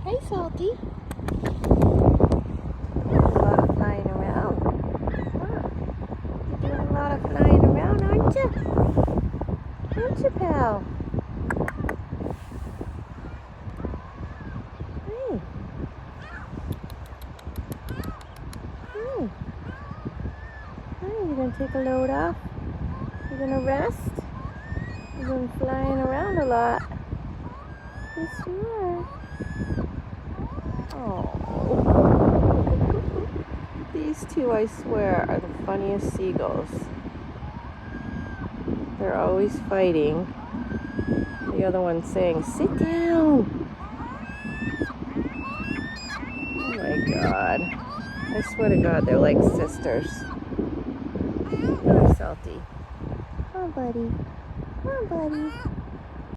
Hey, Salty. A lot of flying around. Huh. You're doing a lot of flying around, aren't you? Aren't you, pal? Hey. Hey. Hey, you gonna take a load off? You gonna rest? You've been flying around a lot. Yes, you are. Oh. These two, I swear, are the funniest seagulls. They're always fighting. The other one's saying, "Sit down." Oh my God. I swear to God, they're like sisters. Oh, Salty. Oh, buddy. Oh, buddy.